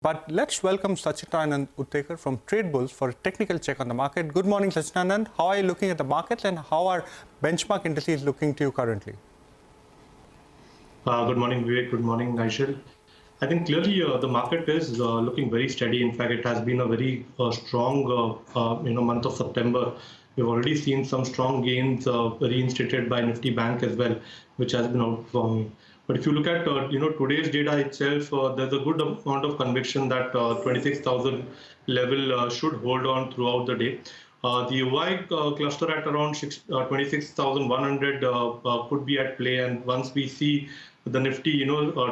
But let's welcome Sacchitanand Uttekar from Tradebulls for a technical check on the market. Good morning, Sacchitanand. How are you looking at the markets and how are benchmark indices looking to you currently? Good morning, Vivek. Good morning, Nigel. I think clearly the market is looking very steady. In fact, it has been a very strong month of September. We've already seen some strong gains reinstated by Nifty Bank as well, which has been outperforming. But if you look at today's data itself, there's a good amount of conviction that 26,000 level should hold on throughout the day. The UI cluster at around 26,100 could be at play, and once we see the Nifty,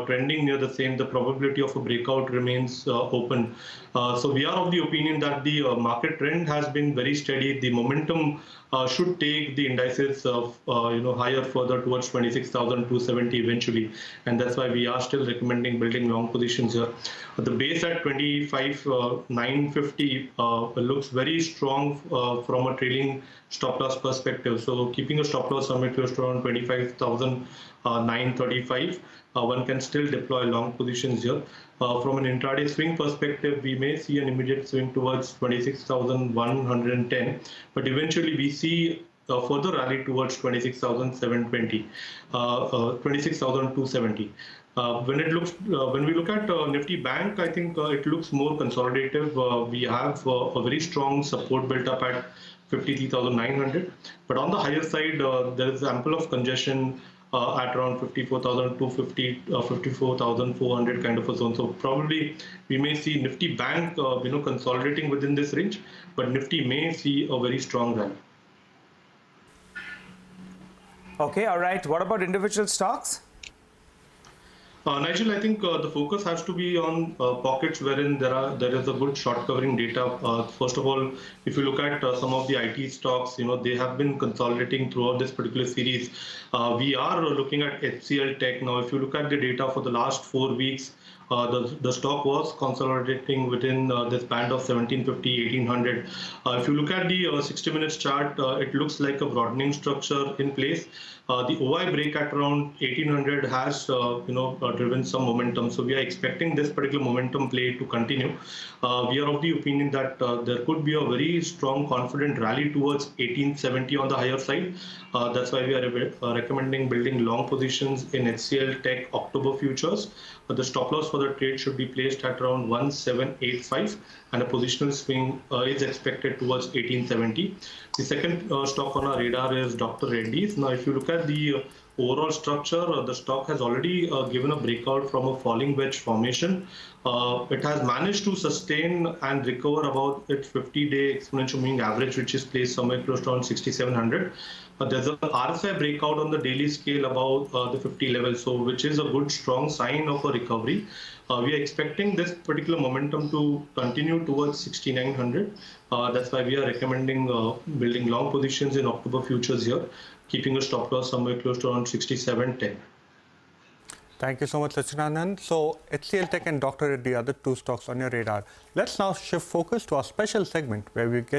trending near the same, the probability of a breakout remains open. So we are of the opinion that the market trend has been very steady. The momentum should take the indices higher further towards 26,270 eventually, and that's why we are still recommending building long positions here. The base at 25,950 looks very strong from a trailing stop loss perspective. So keeping a stop loss somewhere close to around 25,935, one can still deploy long positions here. From an intraday swing perspective, we may see an immediate swing towards 26,110, but eventually we see a further rally towards 26,720, 26,270. When we look at Nifty Bank, I think it looks more consolidative. We have a very strong support built up at 53,900, but on the higher side, there is ample of congestion at around 54,250, 54,400 kind of a zone. So probably we may see Nifty Bank, consolidating within this range, but Nifty may see a very strong rally. Okay, all right. What about individual stocks? Nigel, I think the focus has to be on pockets wherein there is a good short covering data. First of all, if you look at some of the IT stocks, they have been consolidating throughout this particular series. We are looking at HCL Tech now. If you look at the data for the last 4 weeks, the stock was consolidating within this band of 1750, 1800. If you look at the 60 minutes chart, it looks like a broadening structure in place. The OI break at around 1800 has driven some momentum. So we are expecting this particular momentum play to continue. We are of the opinion that there could be a very strong confident rally towards 1870 on the higher side. That's why we are recommending building long positions in HCL Tech October futures. The stop loss for the trade should be placed at around 1785, and a positional swing is expected towards 1870. The second stock on our radar is Dr. Reddy's. Now, if you look at the overall structure, the stock has already given a breakout from a falling wedge formation. It has managed to sustain and recover about its 50-day exponential moving average, which is placed somewhere close to around 6,700. There's an RSI breakout on the daily scale above the 50 level, so which is a good strong sign of a recovery. We are expecting this particular momentum to continue towards 6,900. That's why we are recommending building long positions in October futures here, keeping a stop loss somewhere close to around 67.10. Thank you so much, Sacchitanand. So HCL Tech and Dr. Reddy are the two stocks on your radar. Let's now shift focus to our special segment where we get